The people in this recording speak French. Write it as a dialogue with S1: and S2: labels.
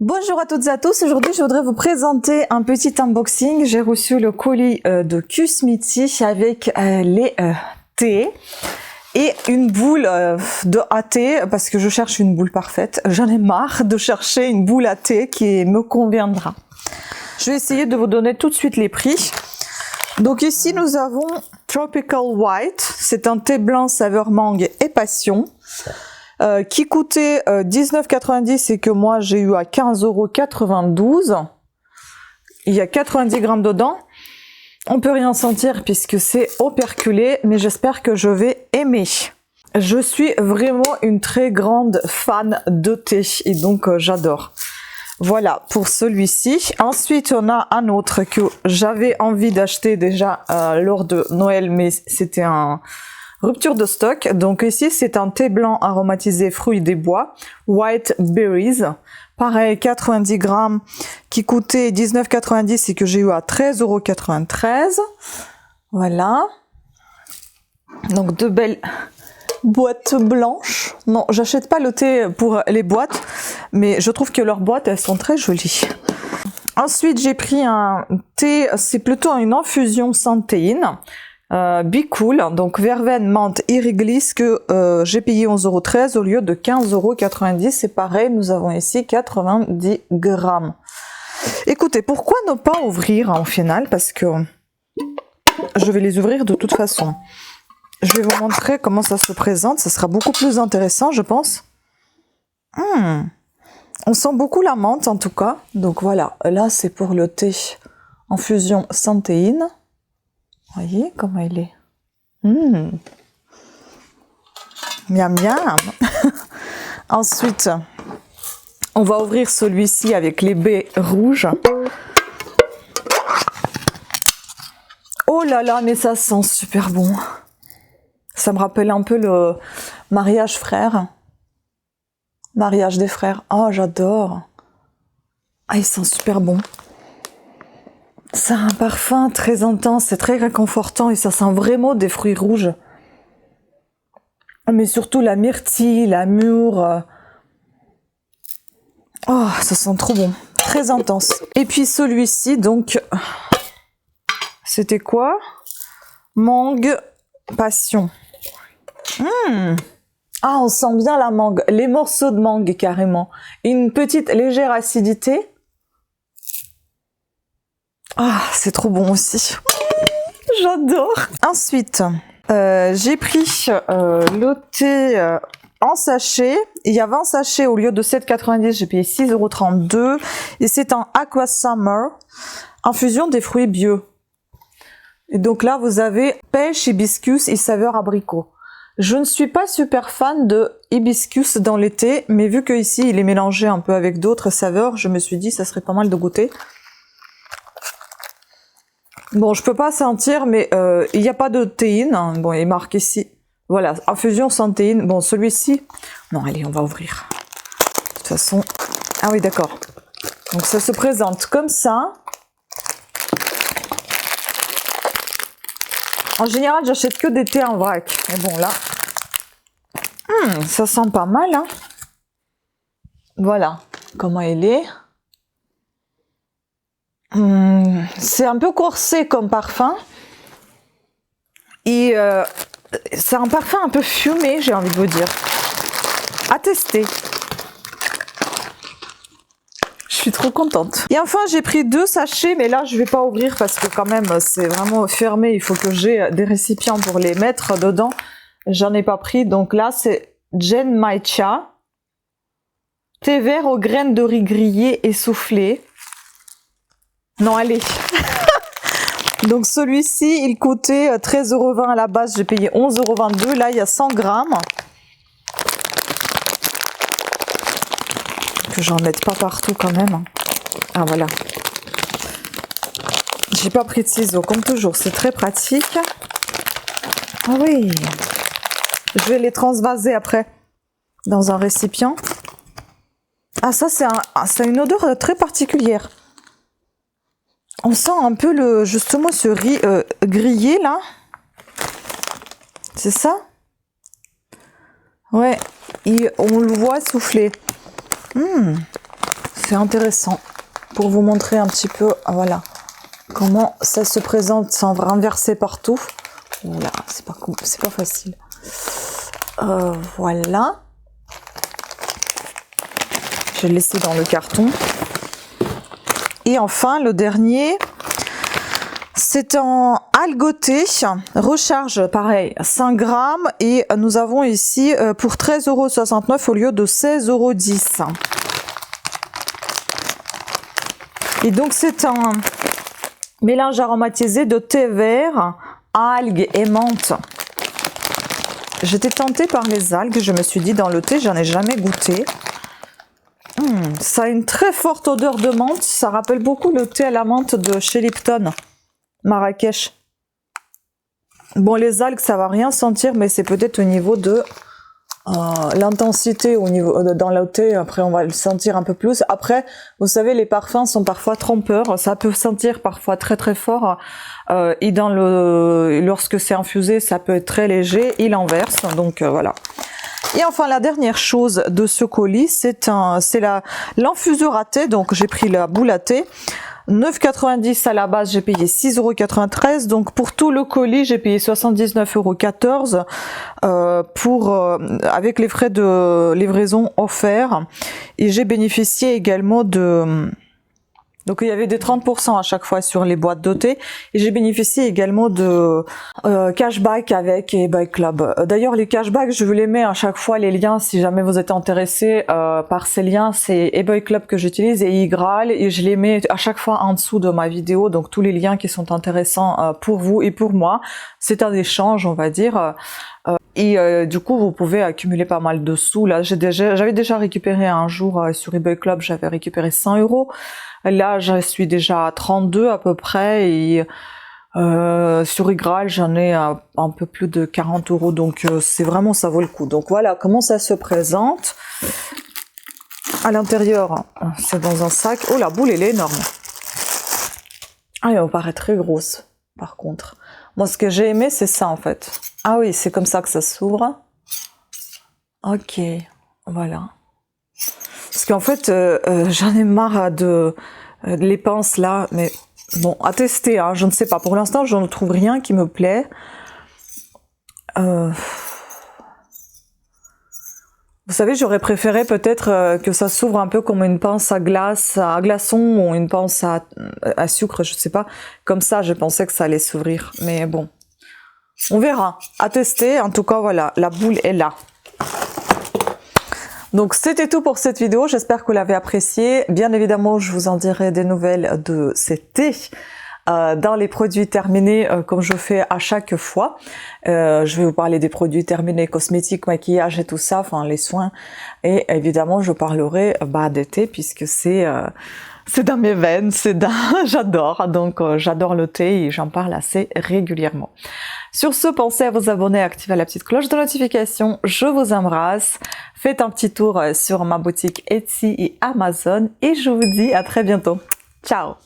S1: Bonjour à toutes et à tous, aujourd'hui je voudrais vous présenter un petit unboxing. J'ai reçu le colis de Q-Smithy avec les thés et une boule de à thé parce que je cherche une boule parfaite. J'en ai marre de chercher une boule à thé qui me conviendra. Je vais essayer de vous donner tout de suite les prix. Donc ici nous avons Tropical White, c'est un thé blanc saveur mangue et passion. Qui coûtait 19,90 et que moi j'ai eu à 15,92 €. Il y a 90 grammes dedans. On peut rien sentir puisque c'est operculé, mais j'espère que je vais aimer. Je suis vraiment une très grande fan de thé et donc j'adore. Voilà pour celui-ci. Ensuite, on a un autre que j'avais envie d'acheter déjà lors de Noël, mais c'était un rupture de stock. Donc ici, c'est un thé blanc aromatisé fruits des bois, White Berries. Pareil, 90 grammes, qui coûtait 19,90 et que j'ai eu à 13,93 €. Voilà. Donc de belles boîtes blanches. Non, j'achète pas le thé pour les boîtes, mais je trouve que leurs boîtes, elles sont très jolies. Ensuite, j'ai pris un thé, c'est plutôt une infusion sans théine. Be Cool, donc verveine, menthe, iriglis que j'ai payé 11,13 € au lieu de 15,90 €. C'est pareil, nous avons ici 90 grammes. Écoutez, pourquoi ne pas ouvrir au final? Parce que je vais les ouvrir de toute façon. Je vais vous montrer comment ça se présente. Ça sera beaucoup plus intéressant, je pense. On sent beaucoup la menthe en tout cas. Donc voilà, là c'est pour le thé infusion sans théine. Voyez comment il est. Miam miam. Ensuite, on va ouvrir celui-ci avec les baies rouges. Oh là là, mais ça sent super bon. Ça me rappelle un peu le mariage frère. Mariage des frères. Oh, j'adore. Ah, il sent super bon. Ça a un parfum très intense, c'est très réconfortant et ça sent vraiment des fruits rouges. Mais surtout la myrtille, la mûre. Oh, ça sent trop bon, très intense. Et puis celui-ci, donc, c'était quoi? Mangue passion. Ah, on sent bien la mangue, les morceaux de mangue carrément. Une petite légère acidité. Ah, c'est trop bon aussi. J'adore. Ensuite, j'ai pris le thé en sachet. Il y avait un sachet au lieu de 7,90 €, j'ai payé 6,32 €. Et c'est un Aqua Summer, infusion des fruits bio. Et donc là, vous avez pêche, hibiscus et saveur abricot. Je ne suis pas super fan de hibiscus dans les thés, mais vu que ici il est mélangé un peu avec d'autres saveurs, je me suis dit ça serait pas mal de goûter. Bon, je peux pas sentir, mais il n'y a pas de théine. Hein. Bon, il est marqué ici. Voilà, infusion sans théine. Bon, celui-ci... Non, allez, on va ouvrir. De toute façon... Ah oui, d'accord. Donc, ça se présente comme ça. En général, j'achète que des thés en vrac. Mais bon, là... ça sent pas mal, hein. Voilà comment il est. C'est un peu corsé comme parfum et c'est un parfum un peu fumé, j'ai envie de vous dire. À tester. Je suis trop contente. Et enfin, j'ai pris 2 sachets, mais là je vais pas ouvrir parce que quand même c'est vraiment fermé. Il faut que j'ai des récipients pour les mettre dedans. J'en ai pas pris, donc là c'est Gen Matcha, thé vert aux graines de riz grillé et soufflé. Non, allez. Donc celui-ci, il coûtait 13,20 € à la base, j'ai payé 11,22 €. Là, il y a 100 grammes. Que j'en mette pas partout quand même. Ah, voilà. J'ai pas pris de ciseaux, comme toujours, c'est très pratique. Ah oui. Je vais les transvaser après dans un récipient. Ah, ça, c'est une odeur très particulière. On sent un peu justement ce riz grillé là. C'est ça? Ouais. Et on le voit souffler. c'est intéressant pour vous montrer un petit peu, voilà, comment ça se présente sans renverser partout. Voilà, c'est pas facile. Voilà. Je vais le laisser dans le carton. Et enfin, le dernier, c'est en algoté, recharge pareil, 5 grammes. Et nous avons ici pour 13,69 € au lieu de 16,10 €. Et donc, c'est un mélange aromatisé de thé vert, algues et menthe. J'étais tentée par les algues, je me suis dit dans le thé, j'en ai jamais goûté. Ça a une très forte odeur de menthe, ça rappelle beaucoup le thé à la menthe de chez Lipton, Marrakech. Bon, les algues, ça va rien sentir, mais c'est peut-être au niveau de l'intensité, dans le thé. Après, on va le sentir un peu plus. Après, vous savez, les parfums sont parfois trompeurs, ça peut sentir parfois très très fort, et lorsque c'est infusé, ça peut être très léger, et l'inverse, donc voilà. Et enfin, la dernière chose de ce colis, c'est l'infuseur à thé. Donc, j'ai pris la boule à thé. 9,90 € à la base, j'ai payé 6,93 €. Donc, pour tout le colis, j'ai payé 79,14 € avec les frais de livraison offerts. Et j'ai bénéficié également de... Donc, il y avait des 30% à chaque fois sur les boîtes de thé. Et j'ai bénéficié également de cashback avec eBay Club. D'ailleurs, les cashbacks, je vous les mets à chaque fois, les liens, si jamais vous êtes intéressé par ces liens. C'est eBay Club que j'utilise et iGraal. Et je les mets à chaque fois en dessous de ma vidéo. Donc, tous les liens qui sont intéressants pour vous et pour moi. C'est un échange, on va dire. Du coup, vous pouvez accumuler pas mal de sous. Là, j'avais déjà récupéré un jour sur eBay Club, j'avais récupéré 100 €. Là, je suis déjà à 32 à peu près. Et sur iGraal, j'en ai un peu plus de 40 €. Donc, c'est vraiment, ça vaut le coup. Donc, voilà comment ça se présente. À l'intérieur, c'est dans un sac. Oh, la boule, elle est énorme. Ah, elle me paraît très grosse, par contre. Moi, ce que j'ai aimé, c'est ça, en fait. Ah oui, c'est comme ça que ça s'ouvre. Ok, voilà. Parce qu'en fait, j'en ai marre de les pinces là, mais bon, à tester, hein, je ne sais pas. Pour l'instant, je ne trouve rien qui me plaît. Vous savez, j'aurais préféré peut-être que ça s'ouvre un peu comme une pince à glaçon ou une pince à sucre, je sais pas. Comme ça, je pensais que ça allait s'ouvrir, mais bon. On verra, à tester. En tout cas, voilà, la boule est là. Donc, c'était tout pour cette vidéo. J'espère que vous l'avez apprécié. Bien évidemment, je vous en dirai des nouvelles de cet thé dans les produits terminés, comme je fais à chaque fois. Je vais vous parler des produits terminés, cosmétiques, maquillage et tout ça, enfin les soins. Et évidemment, je parlerai des thés puisque c'est dans mes veines, j'adore. Donc, j'adore le thé et j'en parle assez régulièrement. Sur ce, pensez à vous abonner et activer la petite cloche de notification. Je vous embrasse. Faites un petit tour sur ma boutique Etsy et Amazon. Et je vous dis à très bientôt. Ciao!